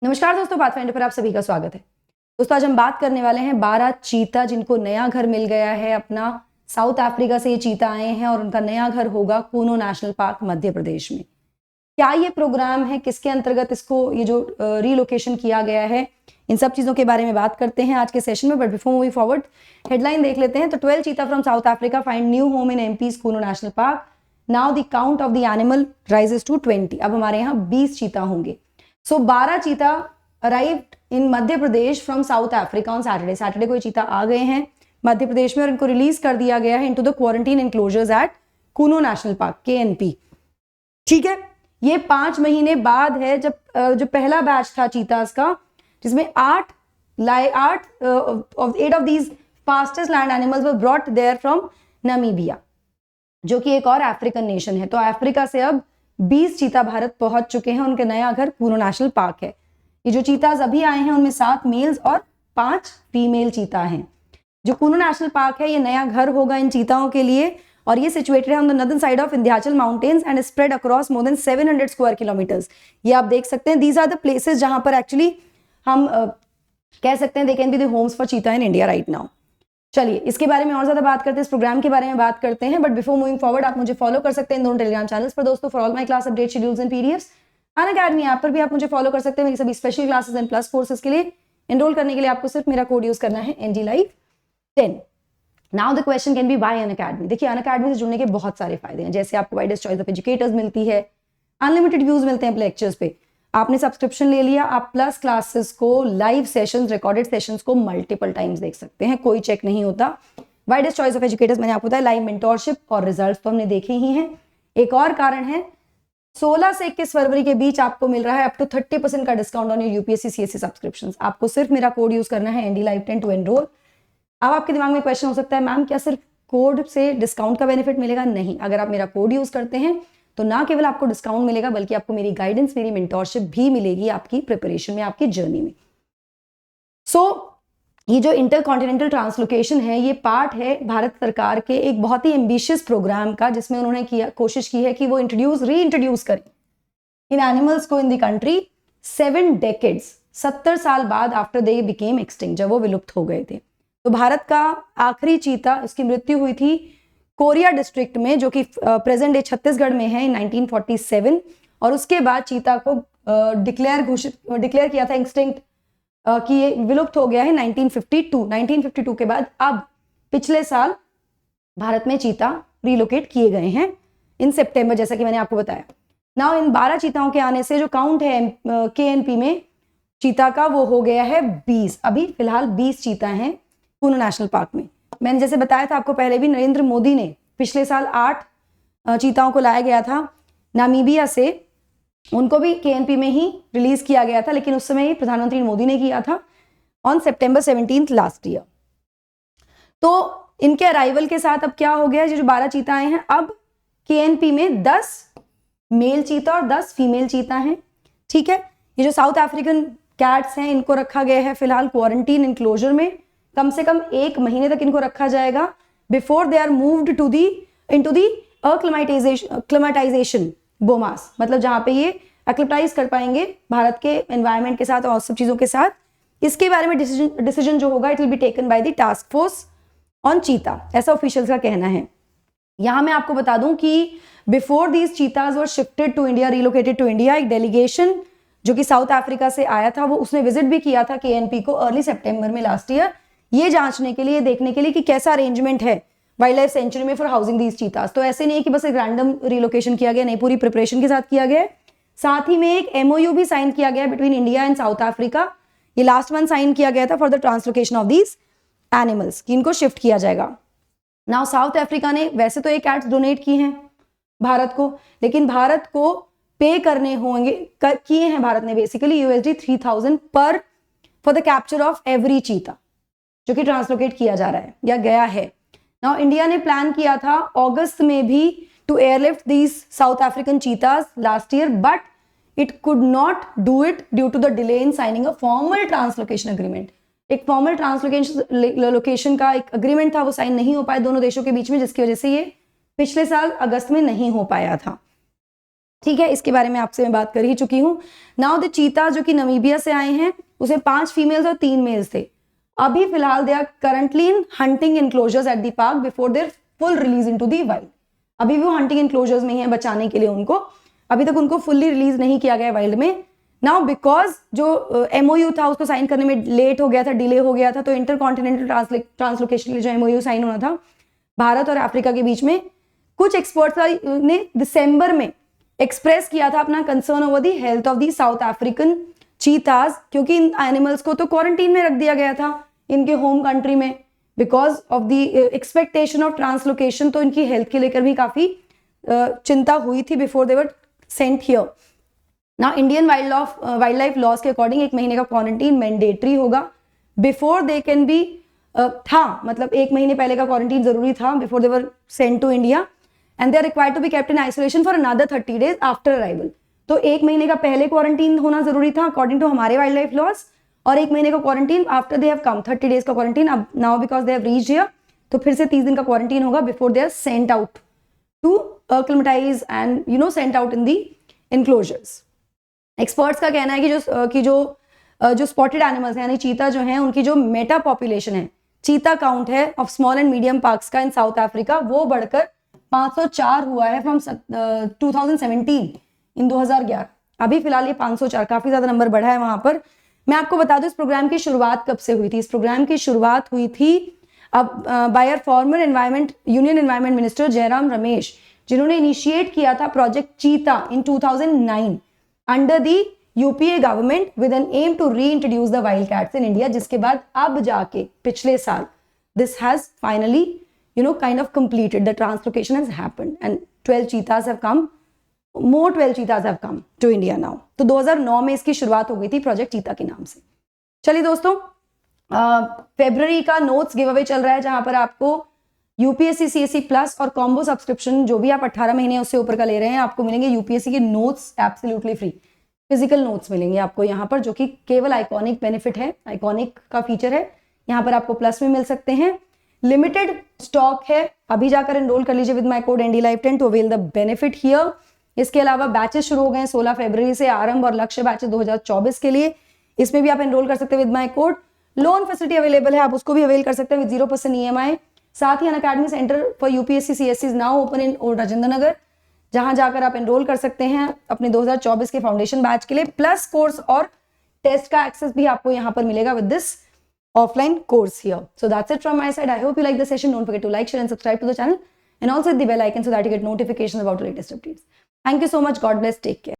नमस्कार दोस्तों, पाथफाइंडर पर आप सभी का स्वागत है। दोस्तों, आज हम बात करने वाले हैं 12 चीता जिनको नया घर मिल गया है अपना। साउथ अफ्रीका से ये चीता आए हैं और उनका नया घर होगा कूनो नेशनल पार्क मध्य प्रदेश में। क्या ये प्रोग्राम है, किसके अंतर्गत इसको ये जो रीलोकेशन किया गया है, इन सब चीजों के बारे में बात करते हैं आज के सेशन में। But before moving forward, headline देख लेते हैं। तो 12 cheetah from south Africa find new home in MP's Kuno national park. Now the count of the animal rises to 20। अब हमारे यहाँ 20 चीता होंगे। सो 12 चीता arrived in Madhya Pradesh from south Africa on Saturday को ये चीता आ गए हैं मध्य प्रदेश में और इनको रिलीज कर दिया गया है into the quarantine enclosures at Kuno national park KNP। ठीक है, ये 5 महीने बाद है जब जो पहला बैच था चीतास का, जिसमें 8 of these fastest land animals were brought there from Namibia, जो कि एक और अफ्रीकन नेशन है। तो अफ्रीका से अब 20 चीता भारत पहुंच चुके हैं। उनका नया घर कूनो नेशनल पार्क है। ये जो चीताज अभी आए हैं उनमें 7 मेल्स और 5 फीमेल चीता हैं। जो कूनो नेशनल पार्क है, ये नया घर होगा इन चीताओं के लिए और ये सिचुएटेड है on the northern side of Vindhyachal mountains and spread across more than 700 square kilometres. ये आप देख सकते हैं, दीज आर द प्लेसेस जहां पर एक्चुअली हम कह सकते हैं दे can be the homes for चीता इन इंडिया राइट नाउ। चलिए, इसके बारे में और ज्यादा बात करते हैं, इस प्रोग्राम के बारे में बात करते हैं। बट बिफोर मूविंग फॉरवर्ड, आप मुझे फॉलो कर सकते हैं इन दोनों टेलीग्राम चैनल्स पर दोस्तों, for all my class update schedules and PDFs. Unacademy app पर भी आप मुझे फॉलो कर सकते हैं मेरी सभी special classes and plus courses के लिए। एनरोल करने के लिए आपको सिर्फ मेरा कोड यूज करना है NDLive10। Now the question can be why Unacademy. देखिए, अनअकैडमी से जुड़ने के बहुत सारे फायदे हैं, जैसे आपको वाइडेस्ट चॉइस ऑफ एजुकेटर्स मिलती है, अनलिमिटेड व्यूज मिलते हैं लेक्चर्स पे, आपने सब्सक्रिप्शन ले लिया, आप प्लस क्लासेस को, लाइव सेशंस, रिकॉर्डेड सेशंस को मल्टीपल टाइम्स देख सकते हैं, कोई चेक नहीं होता। वाइडेस्ट चॉइस ऑफ एजुकेटर्स, मैंने आपको बताया, लाइव मेंटोरशिप और रिजल्ट तो हमने देखे ही हैं। एक और कारण है, 16 से 21 फरवरी के बीच आपको मिल रहा है अप टू 30% का discount on your UPSC CSE subscription. आपको सिर्फ मेरा कोड यूज करना है NDLive10 टू एनरोल। अब आपके दिमाग में क्वेश्चन हो सकता है, मैम क्या सिर्फ कोड से डिस्काउंट का बेनिफिट मिलेगा? नहीं, अगर आप मेरा कोड यूज करते हैं तो ना केवल आपको डिस्काउंट मिलेगा बल्कि आपको मेरी गाइडेंस, मेरी मेंटोरशिप भी मिलेगी आपकी प्रिपरेशन में, आपकी जर्नी में। सो ये जो इंटरकॉन्टिनेंटल ट्रांसलोकेशन है, ये पार्ट है भारत सरकार के एक बहुत ही एम्बिशियस प्रोग्राम का, जिसमें उन्होंने कोशिश की है कि वो रीइंट्रोड्यूस करें इन एनिमल्स को इन द कंट्री 7 डेकेड्स, 70 साल बाद आफ्टर दे बिकेम एक्सटिंक्ट, जब वो विलुप्त हो गए थे। तो भारत का आखिरी चीता, इसकी मृत्यु हुई थी कोरिया डिस्ट्रिक्ट में, जो कि प्रेजेंट डे छत्तीसगढ़ में है, 1947। और उसके बाद चीता को डिक्लेयर किया था एक्सटिंक्ट, कि ये विलुप्त हो गया है 1952 के बाद अब पिछले साल भारत में चीता रिलोकेट किए गए हैं इन सितंबर, जैसा कि मैंने आपको बताया। नाउ इन 12 चीताओं के आने से जो काउंट है KNP में चीता का, वो हो गया है 20। अभी फिलहाल 20 चीता हैं कूनो नेशनल पार्क में। मैंने जैसे बताया था आपको पहले भी, नरेंद्र मोदी ने पिछले साल 8 चीताओं को लाया गया था नामीबिया से, उनको भी KNP में ही रिलीज किया गया था, लेकिन उस समय प्रधानमंत्री मोदी ने किया था ऑन September 17 लास्ट ईयर। तो इनके अराइवल के साथ अब क्या हो गया, जो 12 चीता आए हैं, अब KNP में 10 मेल चीता और 10 फीमेल चीता हैं। ठीक है, ये जो साउथ अफ्रीकन कैट्स हैं, इनको रखा गया है फिलहाल क्वारंटीन इंक्लोजर में। कम से कम 1 महीने तक इनको रखा जाएगा before they are moved into the acclimatisation bomas, मतलब जहां पे ये एक्लिमेटाइज कर पाएंगे भारत के एनवायरनमेंट के साथ और सब चीजों के साथ। इसके बारे में डिसीजन जो होगा, it will be taken by the task force on चीता, ऐसा ऑफिशियल्स का कहना है। यहां मैं आपको बता दूं कि before these cheetahs were shifted to India, relocated to India, एक डेलीगेशन जो कि साउथ अफ्रीका से आया था, वो उसने विजिट भी किया था KNP को अर्ली सितंबर में लास्ट ईयर, ये जांचने के लिए, देखने के लिए कि कैसा अरेंजमेंट है वाइल्ड लाइफ सेंचुरी में फॉर हाउसिंग दीज चीतास। तो ऐसे नहीं है कि बस एक रैंडम रिलोकेशन किया गया, नहीं, पूरी प्रिपरेशन के साथ किया गया। साथ ही में एक MOU भी साइन किया गया between India and south Africa, ये लास्ट मंथ साइन किया गया था for the translocation of these animals, कि इनको शिफ्ट किया जाएगा। नाउ साउथ अफ्रीका ने वैसे तो 1 कैट्स डोनेट की हैं भारत को, लेकिन भारत को पे करने होंगे, किए हैं भारत ने बेसिकली USD 3000 पर for the capture of every चीता, जो कि ट्रांसलोकेट किया जा रहा है या गया है। नाउ इंडिया ने प्लान किया था अगस्त में भी to airlift these south African cheetahs last year, but it could not do it due to the delay in signing a formal translocation agreement. एक फॉर्मल ट्रांसलोकेशन का एक अग्रीमेंट था, वो साइन नहीं हो पाया दोनों देशों के बीच में, जिसकी वजह से ये पिछले साल अगस्त में नहीं हो पाया था। ठीक है, इसके बारे में आपसे मैं बात कर ही चुकी हूँ। नाउ द चीता जो कि नमीबिया से आए हैं, उसमें 5 फीमेल्स और 3 मेल्स थे। अभी फिलहाल they are currently in hunting enclosures at the park before their full release into the wild. अभी भी वो हंटिंग इनक्लोजर्स में ही है बचाने के लिए उनको, अभी तक उनको फुल्ली रिलीज नहीं किया गया वाइल्ड में। नाउ बिकॉज जो एमओयू था उसको साइन करने में लेट हो गया था, डिले हो गया था, तो इंटरकॉन्टिनेंटल ट्रांसलोकेशन के लिए जो एमओयू साइन होना था भारत और अफ्रीका के बीच में, कुछ एक्सपर्ट्स ने दिसंबर में एक्सप्रेस किया था अपना concern over the health of the South African cheetahs, क्योंकि इन एनिमल्स को तो क्वारंटीन में रख दिया गया था इनके होम कंट्री में because of the expectation of translocation. तो इनकी हेल्थ के लेकर भी काफी चिंता हुई थी before they were sent here. ना इंडियन वाइल्ड लाइफ लॉज के अकॉर्डिंग 1 महीने का क्वारंटीन मैंडेटरी होगा बिफोर दे कैन बी, था मतलब 1 महीने पहले का क्वारंटीन जरूरी था before they were sent to India, and they are required to be kept in isolation for another 30 days after arrival. तो 1 महीने का पहले क्वारंटीन होना जरूरी था अकॉर्डिंग टू हमारे वाइल्ड लाइफ लॉज, और 1 महीने का quarantine after they have come, 30 days का क्वारंटीन। अब now because they have reached here तो फिर से 30 दिन का क्वारंटीन होगा before they are sent out to acclimatize and sent out in the enclosures. Experts का कहना है कि जो स्पॉटेड एनिमल्स हैं यानी चीता जो हैं, उनकी जो मेटा पॉपुलेशन है, चीता काउंट है of small and medium parks का इन साउथ अफ्रीका, वो बढ़कर 504 हुआ है फ्रॉम 2017 इन 2011। अभी फिलहाल ये 504, काफी ज्यादा नंबर बढ़ा है वहां पर। मैं आपको बता दूं इस प्रोग्राम की शुरुआत कब से हुई थी। इस प्रोग्राम की शुरुआत हुई थी अब by our former union environment minister Jairam Ramesh, जिन्होंने इनिशिएट किया था project cheetah in 2009 under the UPA government with an aim to reintroduce the wild cats in India, जिसके बाद अब जाके पिछले साल this has finally kind of completed, the translocation has happened and 12 cheetahs have come, more 12 cheetahs have come to India now. तो 2009 में इसकी शुरुआत हो गई थी प्रोजेक्ट चीता के नाम से। चलिए दोस्तों, फेब्रुअरी का नोट्स गिव अवे चल रहा है जहां पर आपको यूपीएससी सीएससी प्लस और कॉम्बो सब्सक्रिप्शन जो भी आप 18 महीने उससे ऊपर का ले रहे हैं आपको मिलेंगे यूपीएससी के notes absolutely free. Physical notes मिलेंगे आपको यहाँ पर, जो कि केवल आइकॉनिक बेनिफिट है, आइकॉनिक का फीचर है, यहाँ पर आपको प्लस में मिल सकते हैं। लिमिटेड स्टॉक है, अभी जाकर एनरोल कर लीजिए with my code NDLive10 to avail the benefit here. इसके अलावा बैचेस शुरू हो गए हैं 16 फरवरी से, आरंभ और लक्ष्य बैचेस 2024 के लिए, इसमें भी आप एनरोल कर सकते हैं with my code. Loan facility available है, आप उसको भी अवेल कर सकते हैं विद 0% EMI। साथ ही Unacademy centre for UPSC CSC is now open in old Rajendra Nagar, जहां जाकर आप एनरोल कर सकते हैं अपने 2024 के फाउंडेशन बैच के लिए। प्लस कोर्स और टेस्ट का एक्सेस भी आपको यहाँ पर मिलेगा with this offline course here. So that's it from my side. I hope you like the session. Don't forget to like, share and subscribe to the channel and also hit the bell icon so that you get notifications about the latest updates. Thank you so much. God bless. Take care.